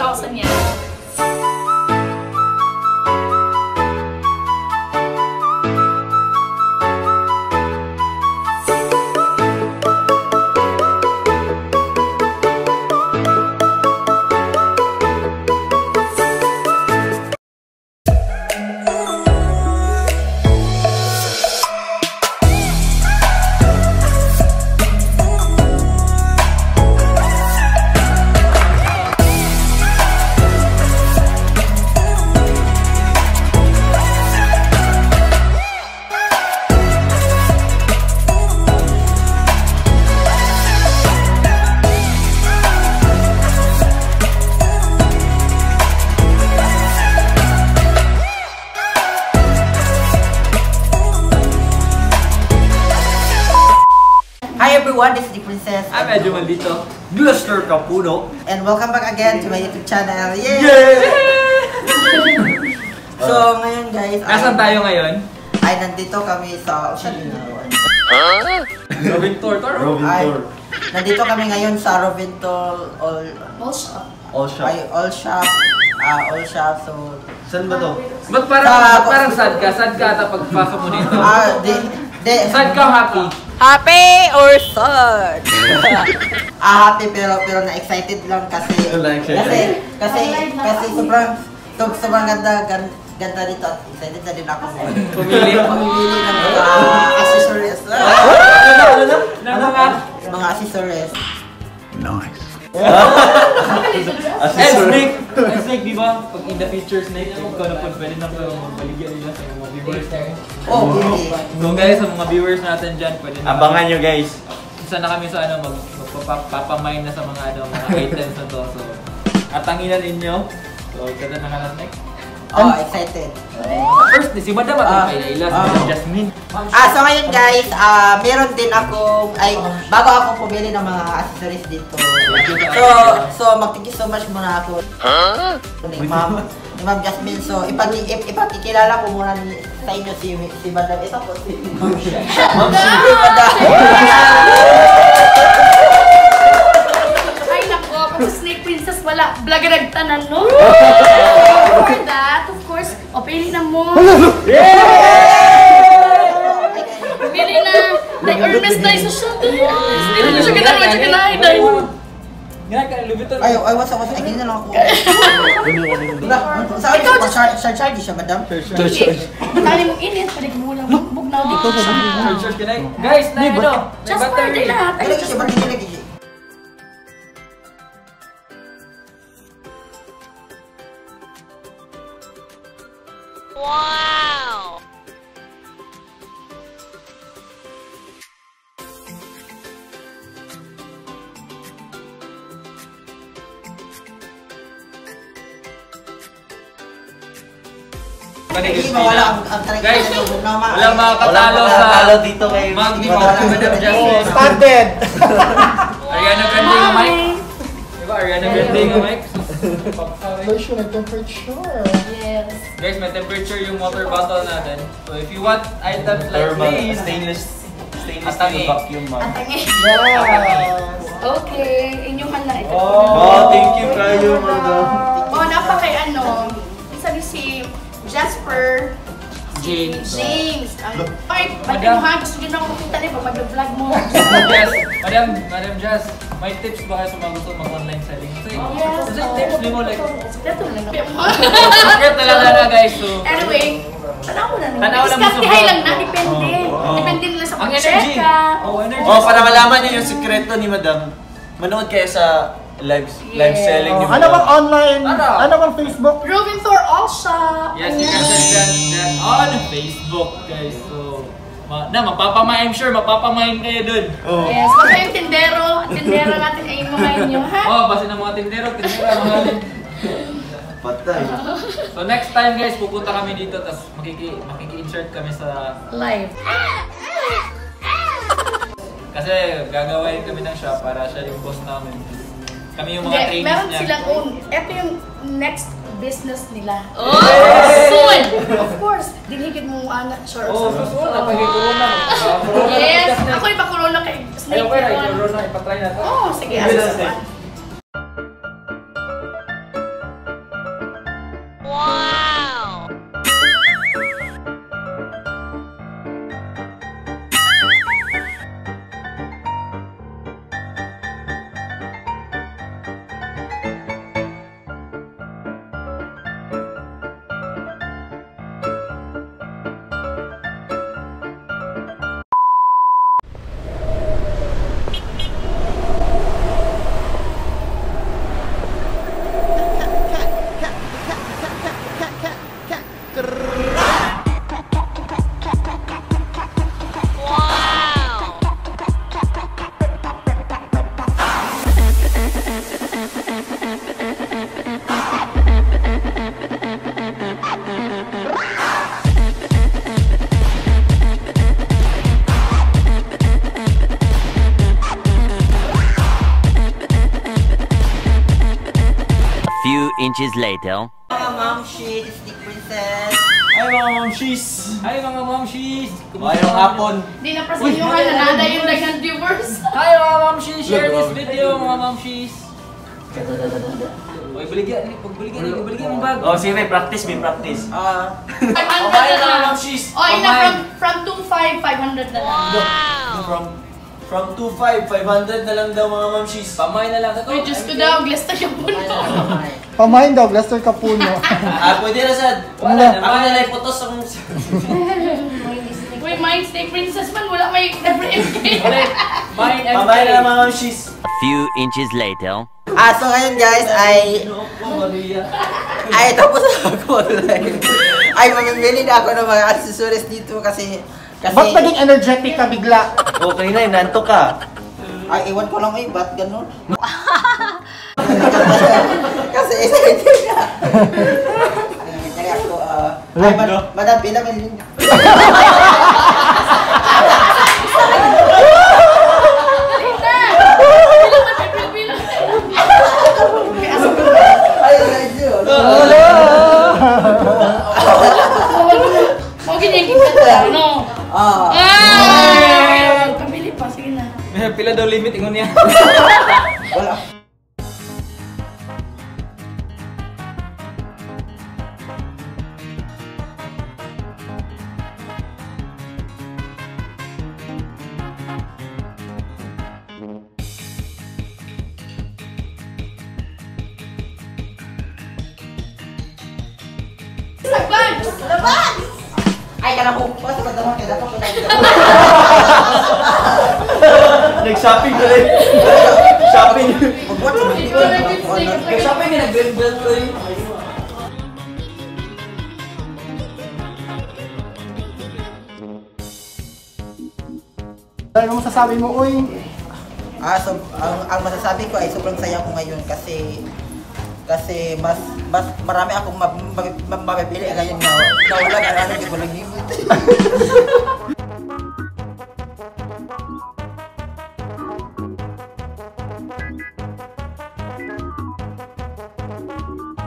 30,000 yan. Hi everyone, this is the Princess. I'm medyo maldito. Gluster Capuno. And welcome back again to my YouTube channel. Yay! So ngayon guys, Nasaan tayo ngayon? ay nandito kami sa Rovintor. Nandito kami ngayon sa Rovintor All shop. All shop. All shop. All shop. So Saan ba to? Ba't parang sad ka? Sad ka ata pagpasok mo dito? Sad ka happy? Happy or sad? Happy pero na-excited lang kasi sobrang ganda dito at excited na din ako. Pumili ng mga accessories. Mga accessories. Nice. Snake, di ba? Pag in the future, Snake, ikaw na po pwede nang mabaligyan nila sa mga viewers natin. Oh, really? So guys, sa mga viewers natin dyan, pwede na abangan nyo guys. Isa na kami sa magpapamine na sa mga items na to. So, atanginan ninyo. So, kada na ka na, Snake. Oh, excited. First, si Madam at kay Layla, si Madam Jasmine. So ngayon guys, meron din akong, bago ako pumili ng mga accessories dito. So mag-thank you so much muna ako. Ni Ma'am Jasmine. So ipakikilala ko muna sa inyo si Madam. Ito po si Madam. Ay nako, pag sa Snake Princess wala, vlog nagtanan no? For that, of course, pili na mo. Pili na. Hermes na yung social din. Hindi na siya kinahin. Nga ka, Lubito. Ay, what's up? Ay, na lang ako. Saan siya? Charge siya, Madam? Charge. Matali mong init, pwede mo lang bugnaw dito. Charge ka na. Guys, na ano? Just for the lahat. Lagi siya, lagi siya. Wow! Guys, wala makakatalo sa dito kay Madam Jasmine. Started! Ariana Grande yung mic. Diba Ariana Grande yung mic? Version of temperature. Yes. Guys, may temperature yung water bottle natin. So if you want items like these, stainless steel vacuum ma'am. Atangi. Yes. Okay, inyong hala ito. Oh, thank you kayo, Madam. Oh, napakay sabi si Jasper, James. Okay, pati mo ha, gusto nyo na makita niyo pag mag-vlog mo. Madam Jazz, may tips ba kayo sa mga gusto mag-online selling? Yes. Kasi tips mo like... Ito lang na. Secret talaga na guys, so... Anyway, tanaw na naman. Tanaw lang mo Discount lang na, depende. Depende nila sa Ang energy. pag-checka. Energy. Oh, para malaman niyo yung sikreto ni Madam, manood kayo sa live selling ni Ano Madam. bang online? Ano bang Facebook? Rovintor All Shop. Yes, you can search that on Facebook, guys. So, I'm sure mapapamain kayo dun. Yes, basta yung tindero natin ay mamayin nyo, ha? Oh, basta ng mga tindera, mga Patay. So next time guys, pupunta kami dito, tapos makiki-insert kami sa Live. Kasi gagawain kami ng shop para siya yung boss namin. Kami yung mga trainees meron niya. silang own. Ito yung next business nila. Oh! Soon! Of course, dinhigit mo anak, sure. Oh, susunod na pag-corona. Yes! Ako yung pa-corona kay Snake. Okay na, corona, ipatry natin. Oh, sige. Few inches later. Mga mamshi, Stick Princess. Ay mga mamshis! Hi mga mamshis! Mayroong hapon. Di na prasinyohan na nada yung dagang viewers. Hi mga mamshis! Share this video mga mamshis! Uy, baligyan yung bag. Oh, sige, practice, may practice. 500 Pamain na mga lang. mamshis! Oh, ina Pamain. from 2.5, 500 na lang. From 2.5, 500 na lang daw mga mamshis. Pamain na lang. Uy, Diyos ko daw, glass na yung puno. Pamain daw, Lester Capuno. Pwede na sad. Wala Ako naman. na lang putos ang... Uy, Mind Snake Princess man, wala may FMK. Mine and Pamain na lang mga mamshis. A few inches later. So ngayon guys ay tapos ako live. Ay mamimili na ako ng mga accessories dito kasi Ba't naging energetic ka bigla? Okay na, nanto ka. ay iwan ko lang ba't ganun? Kasi isa hindi na. Kaya ako ay madam pila man yun. Ay medyo. Mo ganyan kita no. Ah. Pamili pa, sige na. Pila daw limit ingon niya. Wala. Advance! Labas! Ay kana ko pa sa kadama kaya dapat ko. Nag-shopping na rin. Shopping. Magbuhat sa mga Nag-shopping nga nag-belt ko eh. Ano masasabi mo, uy? So ang masasabi ko ay sobrang saya ko ngayon kasi mas marami akong mapipili ngayon na wala na ano di ko lang limit.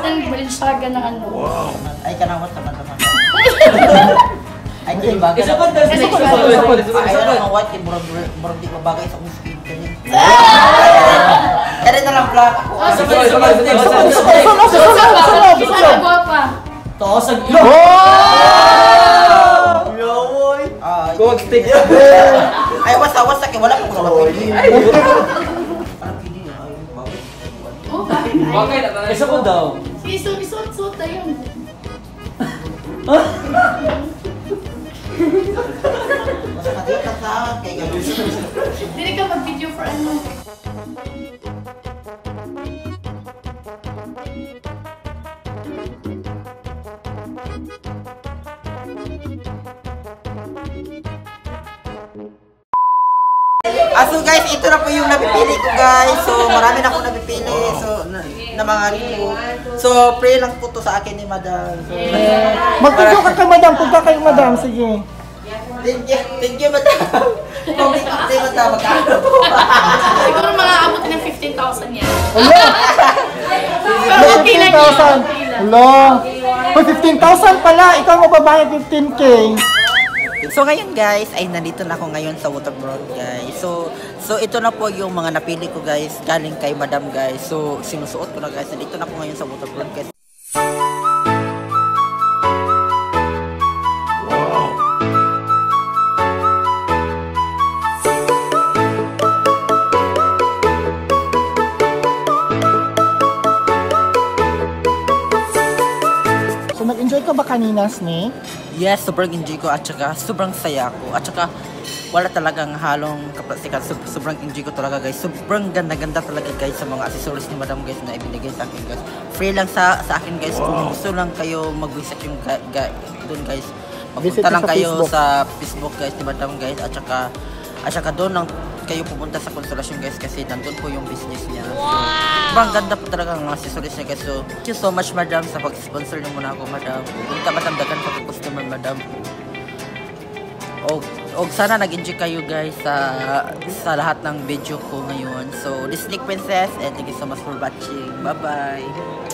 Ang Balenciaga na ano. Ay kanawat naman. Ay di bagay. Isa pa daw. Isa pa. Ay ang white kay murag di ko bagay sa akong skin kanya. Kaya na lang black ako. Isa na guwapa. Toosag Yawoy. Kuwag stick. Ay wasa kay wala ko sa mapili. Oh, bakit? Bakit? Isa pa daw. Isuot na yun. Mas matiyak ka sa akin kay ganun. Hindi ka mag-video for ano. So guys, ito na po yung napipili ko guys. So marami na akong napipili. So na mga review. So pray lang po to sa akin ni Madam. So, Mag-video ka kay madam, punta kay madam, sige. Thank you Madam. Thank you Madam. Magkano po? Siguro mga abot ng 15,000 yan. Hello! Pero okay lang yun. 15,000! Hello! Pag 15,000 pala, ikaw mababayad 15K. So ngayon guys, ay nandito na ako ngayon sa Waterfront guys. So ito na po yung mga napili ko guys, galing kay Madam guys. So sinusuot ko na guys, nandito na ako ngayon sa Waterfront guys. So nag-enjoy ka ba kanina, Snake? Yes, sobrang enjoy ko at saka sobrang saya ko. At saka wala talagang halong kaplasikan. Sobrang enjoy ko talaga guys. Sobrang ganda-ganda talaga guys sa mga accessories ni Madam guys na ibinigay sa akin guys. Free lang sa akin guys. Kung gusto lang kayo mag-visit yung doon guys. Visit Magpunta lang sa kayo Facebook. sa Facebook guys ni Madam guys. At saka doon lang kayo pupunta sa Consolacion guys kasi nandun po yung business niya. So, ang ganda po talaga ang mga accessories niya guys. So, thank you so much madam sa pag-sponsor niyo muna ako madam. Kung ka madam, dagan pa po customer madam. O sana nag-enjoy kayo guys sa lahat ng video ko ngayon. So, this is Nick Princess and thank you so much for watching. Bye-bye!